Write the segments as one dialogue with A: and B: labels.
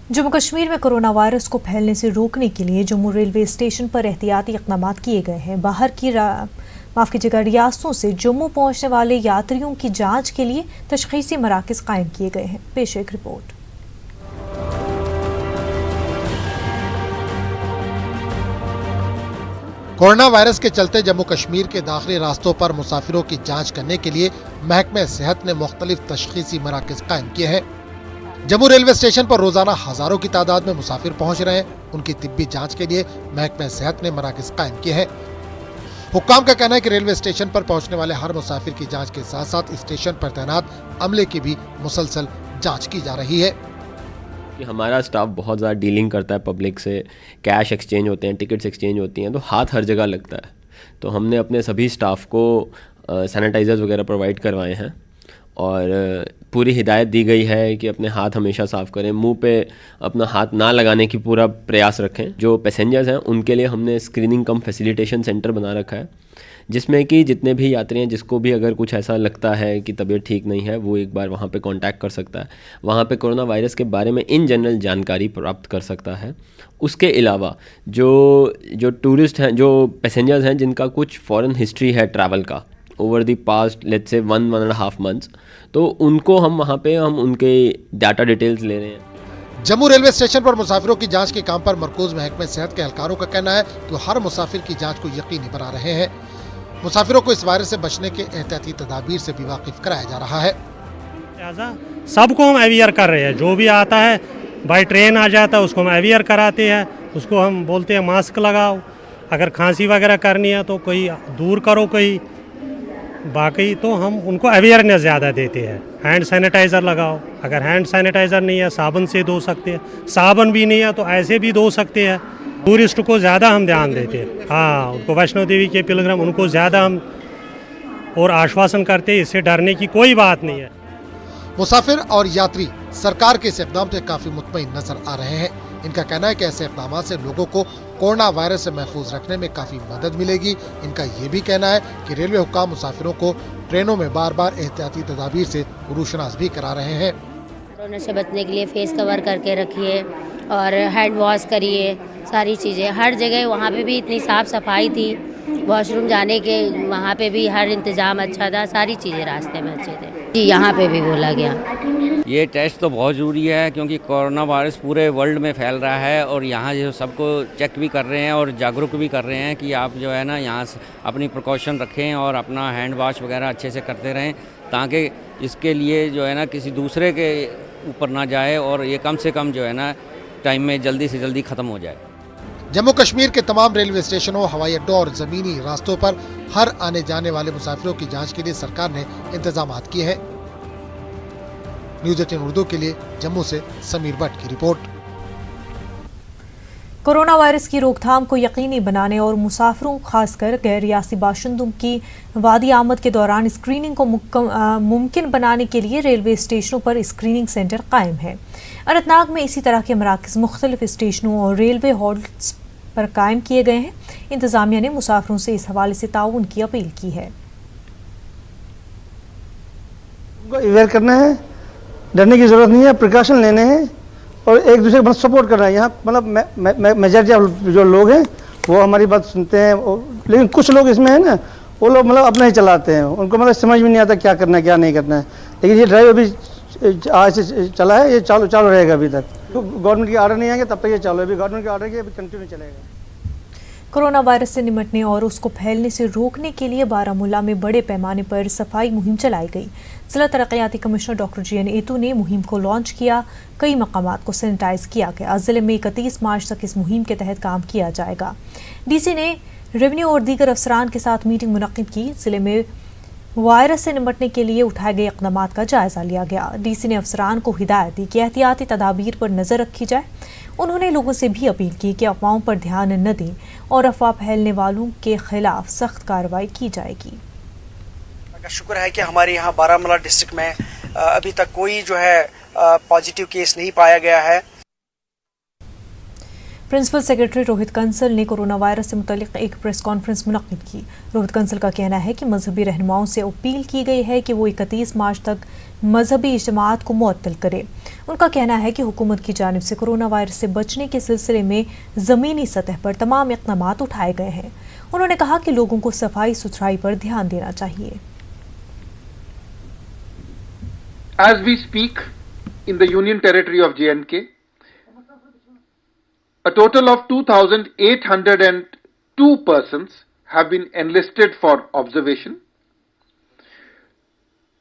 A: जम्मू कश्मीर में corona virus को फैलने से रोकने के लिए जम्मू रेलवे स्टेशन पर एहतियाती इक़दाम किए गए हैं। बाहर की रियासतों से जम्मू पहुंचने वाले यात्रियों की जांच के लिए तशख़ीसी मराकज़ कायम किए गए हैं। पेश एक रिपोर्ट।
B: कोरोना वायरस के चलते जम्मू कश्मीर के दाखिली रास्तों पर मुसाफिरों की जांच करने के लिए महकमे सेहत ने मुख्तलिफ तशख़ीसी मराकज़ कायम किए हैं। जम्मू रेलवे स्टेशन पर रोजाना हजारों की तादाद में मुसाफिर पहुंच रहे हैं। उनकी तिब्बी जांच के लिए महकमे सेहत ने मराकज़ कायम किए हैं। हुक्काम का कहना है कि रेलवे स्टेशन पर पहुंचने वाले हर मुसाफिर की जांच के साथ साथ स्टेशन पर तैनात अमले की भी मुसलसल जांच की जा रही है।
C: कि हमारा स्टाफ बहुत ज़्यादा डीलिंग करता है पब्लिक से, कैश एक्सचेंज होते हैं, टिकट्स एक्सचेंज होती हैं, तो हाथ हर जगह लगता है। तो हमने अपने सभी स्टाफ को सैनिटाइज़र्स वगैरह प्रोवाइड करवाए हैं और पूरी हिदायत दी गई है कि अपने हाथ हमेशा साफ़ करें, मुंह पे अपना हाथ ना लगाने की पूरा प्रयास रखें। जो पैसेंजर्स हैं उनके लिए हमने स्क्रीनिंग कम फैसिलिटेशन सेंटर बना रखा है, जिसमें कि जितने भी यात्री हैं जिसको भी अगर कुछ ऐसा लगता है कि तबीयत ठीक नहीं है, वो एक बार वहाँ पे कांटेक्ट कर सकता है। वहाँ पे कोरोना वायरस के बारे में इन जनरल जानकारी प्राप्त कर सकता है। उसके अलावा जो टूरिस्ट हैं, जो पैसेंजर्स हैं जिनका कुछ फॉरेन हिस्ट्री है ट्रैवल का over the past let's say 1.5 months, तो उनको हम वहाँ पे उनके डाटा डिटेल्स ले रहे हैं।
B: जम्मू रेलवे स्टेशन पर मुसाफिरों की जांच के काम पर मरकूज महकमे सेहत के एहलकारों का कहना है कि हर मुसाफिर की जांच को यकीनी बना रहे हैं। मुसाफिरों को इस वायरस से बचने के एहतियाती तदाबीर से भी वाकिफ कराया जा रहा है।
D: सबको हम अवेयर कर रहे हैं। जो भी आता है बाई ट्रेन आ जाता है उसको हम अवेयर कराते हैं। उसको हम बोलते हैं मास्क लगाओ, अगर खांसी वगैरह करनी है तो कोई दूर करो कोई, बाकी तो हम उनको अवेयरनेस ज़्यादा देते हैं। हैंड सैनिटाइज़र लगाओ, अगर हैंड सैनिटाइज़र नहीं है साबुन से धो सकते हैं, साबुन भी नहीं है तो ऐसे भी धो सकते हैं। टूरिस्ट को ज़्यादा हम ध्यान देते हैं। हाँ, उनको वैष्णो देवी के पिलग्रिम उनको ज़्यादा हम और आश्वासन करते हैं, इससे डरने की कोई बात नहीं है।
B: मुसाफिर और यात्री सरकार के इस इक़दाम से काफी मुतमईन नजर आ रहे हैं। इनका कहना है कि ऐसे इक़दाम से लोगों को कोरोना वायरस से महफूज रखने में काफी मदद मिलेगी। इनका ये भी कहना है कि रेलवे हुक्काम मुसाफिरों को ट्रेनों में बार बार एहतियाती तदाबीर से रूशनास भी करा रहे हैं।
E: कोरोना से बचने के लिए फेस कवर करके रखिए और हैंड वॉश करिए, सारी चीज़ें हर जगह। वहाँ पे भी इतनी साफ़ सफाई थी, वॉशरूम जाने के वहाँ पे भी हर इंतज़ाम अच्छा था, सारी चीज़ें रास्ते में अच्छे थे जी। यहाँ पे भी बोला गया
F: ये टेस्ट तो बहुत ज़रूरी है क्योंकि कोरोना वायरस पूरे वर्ल्ड में फैल रहा है और यहाँ जो सबको चेक भी कर रहे हैं और जागरूक भी कर रहे हैं कि आप जो है ना यहाँ अपनी प्रिकॉशन रखें और अपना हैंड वॉश वगैरह अच्छे से करते रहें, ताकि इसके लिए जो है ना किसी दूसरे के ऊपर ना जाए और ये कम से कम जो है ना टाइम में जल्दी से जल्दी ख़त्म हो जाए।
B: जम्मू कश्मीर के तमाम रेलवे स्टेशनों, हवाई अड्डों और ज़मीनी रास्तों पर हर आने जाने वाले मुसाफिरों की जांच के लिए सरकार ने इंतजाम किए हैं। न्यूज़ 18 उर्दू के लिए जम्मू से समीर भट्ट की रिपोर्ट।
A: कोरोना वायरस की रोकथाम को यकीनी बनाने और मुसाफिरों खासकर गैर रियासी बाशिंदों की वादी आमद के दौरान स्क्रीनिंग को मुमकिन बनाने के लिए रेलवे स्टेशनों पर स्क्रीनिंग सेंटर कायम है। अनंतनाग में इसी तरह के मराकज़ मुख्तलिफ स्टेशनों और रेलवे हॉल्ट्स पर कायम किए गए हैं। इंतजामिया ने मुसाफिरों से इस हवाले से ताउन की अपील की है।
G: अवेयर करना है, डरने की जरूरत नहीं है, प्रिकॉशन लेने हैं और एक दूसरे को सपोर्ट करना है। यहाँ मतलब मेजॉरिटी जो लोग हैं वो हमारी बात सुनते हैं, लेकिन कुछ लोग इसमें है ना, वो लोग मतलब अपना ही चलाते हैं, उनको मतलब समझ में नहीं आता क्या करना है क्या नहीं करना है। लेकिन ये ड्राइव अभी आज से चला है, ये चालू रहेगा अभी तक। तो गवर्नमेंट के ऑर्डर नहीं आएंगे तब तक ये चालू है। अभी गवर्नमेंट के ऑर्डर के अभी कंटिन्यू चलेगा।
A: कोरोना वायरस से निपटने और उसको फैलने से रोकने के लिए बारामूला में बड़े पैमाने पर सफाई मुहिम चलाई गई। जिला तरक्याती कमिश्नर डॉक्टर JN एतू ने मुहिम को लॉन्च किया। कई मकामात को सैनिटाइज किया गया। जिले में 31 मार्च तक इस मुहिम के तहत काम किया जाएगा। DC ने रेवेन्यू और दीगर अफसरान के साथ मीटिंग मुनक्किद की। जिले में वायरस से निपटने के लिए उठाए गए इक़दामात का जायजा लिया गया। DC ने अफसरान को हिदायत दी कि एहतियाती तदाबीर पर नजर रखी जाए। उन्होंने लोगों से भी अपील की कि अफवाहों पर ध्यान न दें और अफवाह फैलने वालों के खिलाफ सख्त कार्रवाई की जाएगी।
H: शुक्र है कि हमारे यहाँ बारामूला डिस्ट्रिक्ट में अभी तक कोई जो है पॉजिटिव केस नहीं पाया गया है।
A: प्रिंसिपल सेक्रेटरी रोहित कंसल ने कोरोना वायरस से मुतालिक एक प्रेस कॉन्फ्रेंस मुनक्किद की। रोहित कंसल का कहना है कि मजहबी रहनुमाओं से अपील की गई है कि वो 31 मार्च तक मजहबी इज्तिमात को मुअत्तल करे। उनका कहना है कि हुकूमत की जानिब से कोरोना वायरस से बचने के सिलसिले में ज़मीनी सतह पर तमाम इक़दाम उठाए गए हैं। उन्होंने कहा कि लोगों को सफाई सुथराई पर ध्यान देना चाहिए।
I: As we speak, in the Union Territory of J&K, a total of 2,802 persons have been enlisted for observation.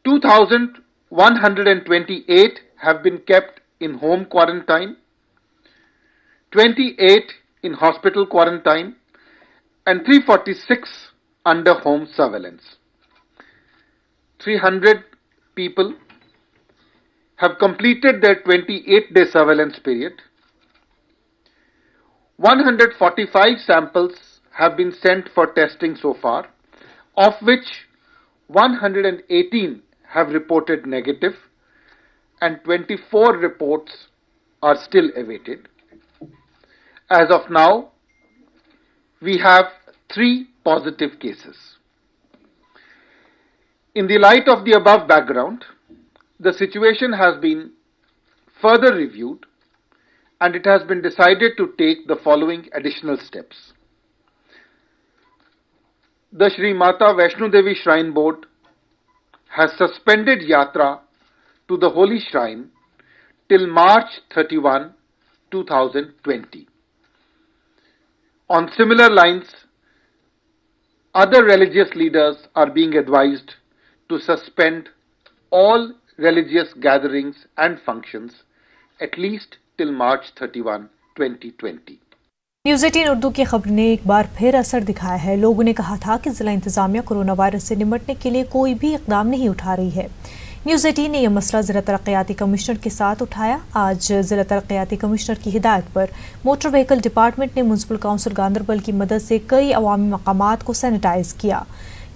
I: 2,128 have been kept in home quarantine, 28 in hospital quarantine, and 346 under home surveillance. 300 people have completed their 28-day surveillance period. 145 samples have been sent for testing so far, of which 118 have reported negative and 24 reports are still awaited. As of now, we have 3 positive cases. In the light of the above background, the situation has been further reviewed and it has been decided to take the following additional steps. The Shri Mata Vaishno Devi Shrine Board has suspended Yatra to the Holy Shrine till March 31, 2020. On similar lines, other religious leaders are being advised to suspend all religious gatherings and functions at least till March 31, 2020.
A: News 18 Urdu की खबर ने एक बार फिर असर दिखाया है। लोगों ने कहा था कि जिला इंतजामिया कोरोना वायरस से निपटने के लिए कोई भी इकदाम नहीं उठा रही है। न्यूज़ 18 ने यह मसला जिला तरक्याती कमिश्नर के साथ उठाया। आज जिला तरक्याती कमिश्नर की हिदायत पर मोटर व्हीकल डिपार्टमेंट ने म्युनिसिपल काउंसिल गांदरबल की मदद से कई अवामी मकामात को सैनिटाइज किया।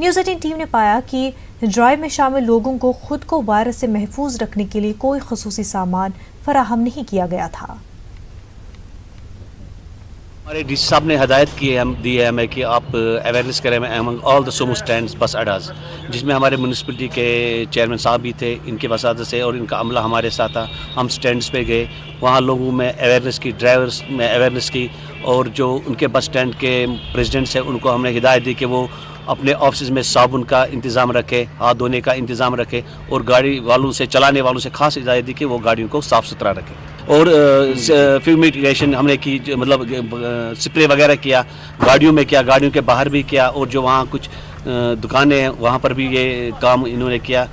A: न्यूज़ 18 टीम ने पाया कि ड्राइव में शामिल लोगों को खुद को वायरस से महफूज रखने के लिए कोई खुसूसी सामान फराहम नहीं किया गया था।
J: हमारे डीसी साहब ने हदायत दी है हमें कि आप अवेयरनेस करें अमंग ऑल द सोमो स्टैंड्स बस अड्डास, जिसमें हमारे म्यूनसिपलिटी के चेयरमैन साहब भी थे, इनके वसादत से और इनका अमला हमारे साथ था। हम स्टैंड्स पे गए, वहाँ लोगों में अवेयरनेस की, ड्राइवर्स में अवेयरनेस की, और जो उनके बस स्टैंड के प्रेसिडेंट्स हैं उनको हमने हिदायत दी कि वो अपने ऑफिस में साबुन का इंतज़ाम रखें, हाथ धोने का इंतज़ाम रखें, और गाड़ी वालों से, चलाने वालों से खास हिदायत दी कि वो गाड़ियों को साफ़ सुथरा रखें। और फ्यूमिगेशन हमने की, मतलब स्प्रे वगैरह किया, गाड़ियों में किया, गाड़ियों के बाहर भी किया, और जो वहाँ कुछ दुकानें हैं वहाँ पर भी ये काम इन्होंने किया।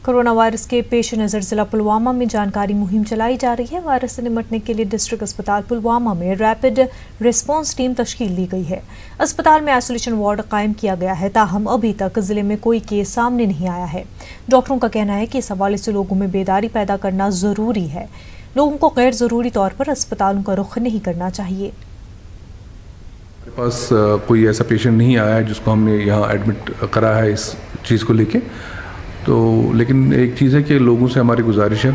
A: कोरोना वायरस के पेश नज़र जिला पुलवामा में जानकारी मुहिम चलाई जा रही है। वायरस से निपटने के लिए डिस्ट्रिक्ट अस्पताल पुलवामा में रैपिड रिस्पांस टीम तश्कील दी गई है। अस्पताल में आइसोलेशन वार्ड कायम किया गया है, ताहम अभी तक जिले में कोई केस सामने नहीं आया है। डॉक्टरों का कहना है कि इस हवाले से लोगों में बेदारी पैदा करना ज़रूरी है। लोगों को गैर ज़रूरी तौर पर अस्पतालों का रुख नहीं करना चाहिए।
K: हमारे पास कोई ऐसा पेशेंट नहीं आया है जिसको हमने यहाँ एडमिट करा है इस चीज़ को लेके। तो लेकिन एक चीज़ है कि लोगों से हमारी गुजारिश है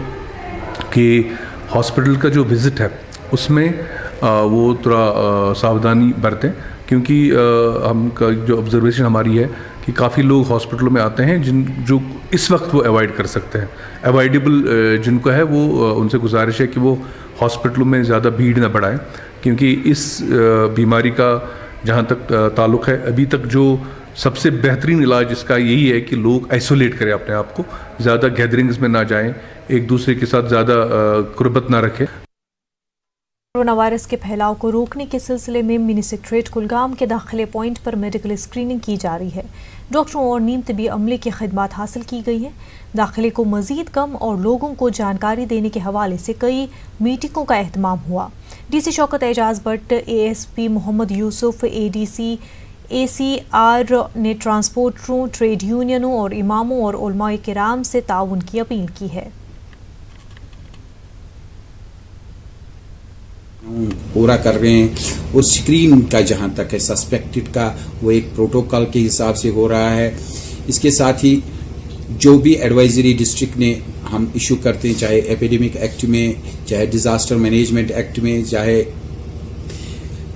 K: कि हॉस्पिटल का जो विज़िट है उसमें वो थोड़ा सावधानी बरतें, क्योंकि हम का जो ऑब्जर्वेशन हमारी है कि काफ़ी लोग हॉस्पिटलों में आते हैं जो इस वक्त वो अवॉइड कर सकते हैं। अवॉइडेबल जिनको है वो उनसे गुजारिश है कि वो हॉस्पिटलों में ज़्यादा भीड़ न बढ़ाएं, क्योंकि इस बीमारी का जहाँ तक ताल्लुक़ है, अभी तक जो सबसे बेहतरीन इलाज इसका यही है कि लोग आइसोलेट करें अपने आप को, ज़्यादा गैदरिंग्स में ना जाएं, एक दूसरे के साथ ज़्यादा कुर्बत ना रखें।
A: कोरोना वायरस के फैलाव को रोकने के सिलसिले में मिनी सेक्रेटरीट कुलगाम के दाखिले पॉइंट पर मेडिकल स्क्रीनिंग की जा रही है। डॉक्टरों और नीम तबी अमले की खिदमत हासिल की गई है। दाखिले को मजीद कम और लोगों को जानकारी देने के हवाले से कई मीटिंगों का एहतमाम हुआ। DC Shaukat Ejaz Bhatt, ASP Mohammad Yusuf, ADC ACR ने ट्रांसपोर्टरों, ट्रेड यूनियनों और इमामों और उलमाए किराम से ताउन की अपील की है।
L: पूरा कर रहे हैं, और स्क्रीन का जहां तक है सस्पेक्टेड का, वो एक प्रोटोकॉल के हिसाब से हो रहा है। इसके साथ ही जो भी एडवाइजरी डिस्ट्रिक्ट ने हम इशू करते हैं, चाहे एपिडेमिक एक्ट में, चाहे डिजास्टर मैनेजमेंट एक्ट में, चाहे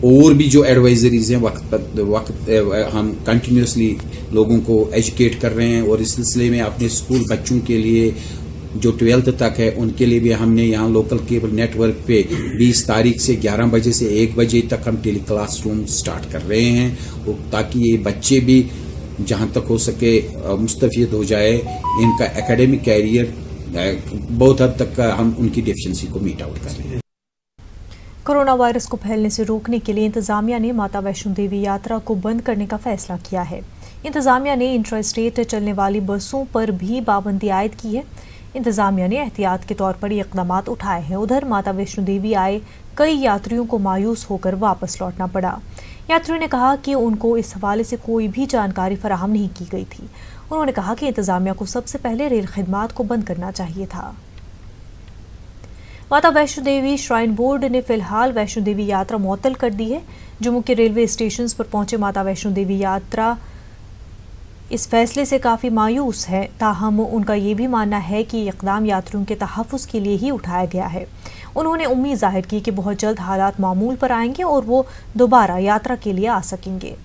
L: और भी जो एडवाइजरीज हैं वक्त हम कंटिन्यूसली लोगों को एजुकेट कर रहे हैं, और इस सिलसिले में अपने स्कूल बच्चों के लिए जो 12th तक है उनके लिए भी हमने यहाँ लोकल केबल नेटवर्क पे 20 तारीख से 11 बजे से 1 बजे तक हम टेली क्लासरूम स्टार्ट कर रहे हैं, ताकि ये बच्चे भी जहाँ तक हो सके मुस्तफीद हो जाए, इनका एकेडमिक कैरियर बहुत हद तक हम उनकी डेफिशिएंसी को मीट आउट कर रहे हैं।
A: कोरोना वायरस को फैलने से रोकने के लिए इंतजामिया ने माता वैष्णो देवी यात्रा को बंद करने का फैसला किया है। इंतजामिया ने इंट्रा स्टेट चलने वाली बसों पर भी पाबंदी आयद की है। इंतजामिया ने एहतियात के तौर पर ये इकदाम उठाए हैं। उधर माता वैष्णो देवी आए कई यात्रियों को मायूस होकर वापस लौटना पड़ा। यात्रियों ने कहा कि उनको इस हवाले से कोई भी जानकारी फराहम नहीं की गई थी। उन्होंने कहा कि इंतजामिया को सबसे पहले रेल खिदमात को बंद करना चाहिए था। माता वैष्णो देवी श्राइन बोर्ड ने फिलहाल वैष्णो देवी यात्रा मुअत्तल कर दी है। जम्मू के रेलवे स्टेशन पर पहुंचे माता वैष्णो देवी यात्रा इस फैसले से काफ़ी मायूस है। ताहम उनका ये भी मानना है कि ये इक़दाम यात्रियों के तहफ़्फ़ुज़ के लिए ही उठाया गया है। उन्होंने उम्मीद जाहिर की कि बहुत जल्द हालात मामूल पर आएंगे और वो दोबारा यात्रा के लिए आ सकेंगे।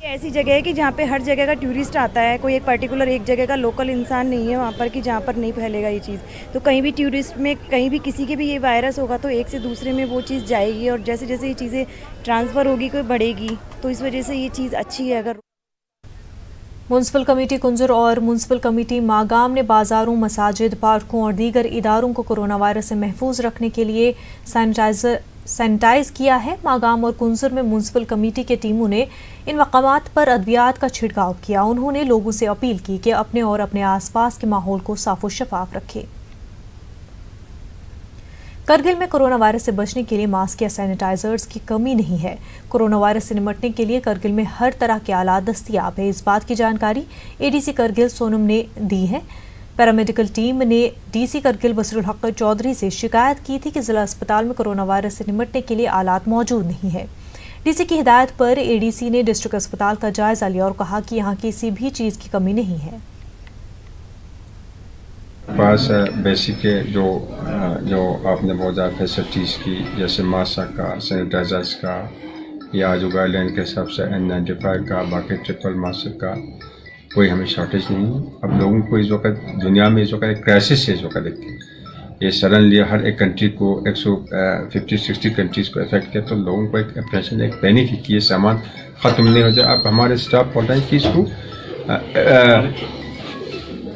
M: ऐसी जगह है कि जहाँ पे हर जगह का टूरिस्ट आता है, कोई एक पर्टिकुलर एक जगह का लोकल इंसान नहीं है वहाँ पर कि जहाँ पर नहीं फैलेगा ये चीज़। तो कहीं भी टूरिस्ट में कहीं भी किसी के भी ये वायरस होगा तो एक से दूसरे में वो चीज़ जाएगी, और जैसे जैसे ये चीज़ें ट्रांसफ़र होगी कोई बढ़ेगी, तो इस वजह से ये चीज़ अच्छी है। अगर
A: म्युनिसिपल कमेटी कुंजर और म्युनिसिपल कमेटी मागाम ने बाजारों, मसाजिद, पार्कों और दीगर इदारों को कोरोना वायरस से महफूज रखने के लिए सैनिटाइज किया है। मागाम और कुंजर में म्युनिसिपल कमेटी की टीमों ने इन मकामात पर अद्वियात का छिड़काव किया। उन्होंने लोगों से अपील की कि अपने और अपने आसपास के माहौल को साफ और शफाफ रखें। करगिल में कोरोना वायरस से बचने के लिए मास्क या सैनिटाइजर्स की कमी नहीं है। कोरोना वायरस से निपटने के लिए करगिल में हर तरह के आलात दस्तयाब है। इस बात की जानकारी एडीसी करगिल सोनम ने दी है। पैरामेडिकल टीम ने डीसी करगिल बसरुल हक चौधरी से शिकायत की थी कि जिला अस्पताल में कोरोना वायरस से निपटने के लिए आलात मौजूद नहीं है। डीसी की हिदायत पर एडीसी ने डिस्ट्रिक्ट अस्पताल का जायजा लिया और कहा कि यहाँ किसी भी चीज़ की कमी नहीं है।
N: पास बेसिक के जो आपने बहुत ज़्यादा फैसिलिटीज़ की, जैसे मास्क का, सैनिटाइजर्स का, या जो गाइडलाइन के हिसाब से N95 का, बाकी ट्रिपल मास्क का कोई हमें शॉर्टेज नहीं है। अब लोगों को इस वक्त दुनिया में इस वक्त एक क्राइसिस है। इस वक्त देखिए ये सडनली हर एक कंट्री को 150-60 कंट्रीज़ को इफेक्ट किया, तो लोगों को एक अप्रेशन, एक पैनिक है कि ये सामान ख़त्म नहीं हो जाए। अब हमारे स्टाफ बोल रहे हैं कि इसको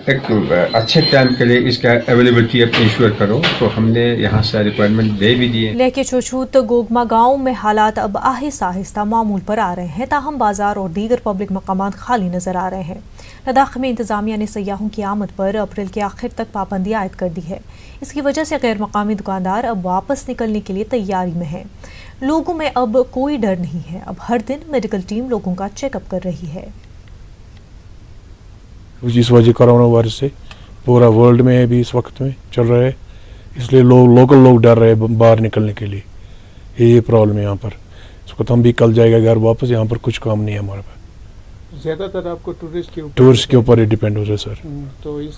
N: एक अच्छे टाइम के लिए इसका अवेलेबिलिटी अब इंश्योर करो, तो हमने यहाँ से रिक्वायरमेंट दे भी दिए।
A: लेके छोछूत गोगमा गांव में हालात अब आहिस्ता आहिस्ता मामूल पर आ रहे हैं। ताहम बाजार और दीगर पब्लिक मकामात खाली नजर आ रहे हैं। लद्दाख में इंतजामिया ने सयाहों की आमद पर अप्रैल के आखिर तक पाबंदी आयद कर दी है। इसकी वजह से गैर मकामी दुकानदार अब वापस निकलने के लिए तैयारी में हैं। लोगों में अब कोई डर नहीं है। अब हर दिन मेडिकल टीम लोगों का चेकअप कर रही है।
O: इस वजह कोरोना वायरस से पूरा वर्ल्ड में भी इस वक्त में चल रहा है, इसलिए लोकल लोग डर रहे हैं बाहर निकलने के लिए। ये प्रॉब्लम है यहाँ पर। इस वक्त हम भी कल जाएगा घर वापस, यहाँ पर कुछ काम नहीं है हमारे पास।
P: ज़्यादातर आपको
O: टूरिस्ट के ऊपर ही डिपेंड हो रहा है सर।
P: तो
O: इस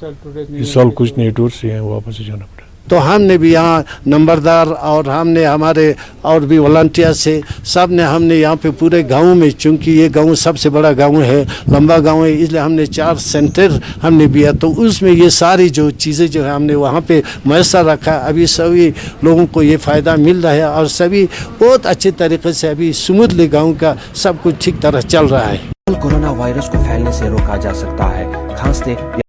O: साल कुछ नहीं, टूरिस्ट ही हैं, वापस ही जाना पड़ा।
Q: तो हमने भी यहाँ नंबरदार और हमने हमारे और भी वॉलंटियर से सब ने हमने यहाँ पे पूरे गांव में, चूँकि ये गांव सबसे बड़ा गांव है, लंबा गांव है, इसलिए हमने 4 सेंटर हमने दिया। तो उसमें ये सारी जो चीज़ें जो है हमने वहाँ पे मैसर रखा। अभी सभी लोगों को ये फ़ायदा मिल रहा है और सभी बहुत अच्छे तरीके से अभी स्मूथली गाँव का सब कुछ ठीक तरह चल रहा है।
R: कोरोना वायरस को फैलने से रोका जा सकता है। खांसते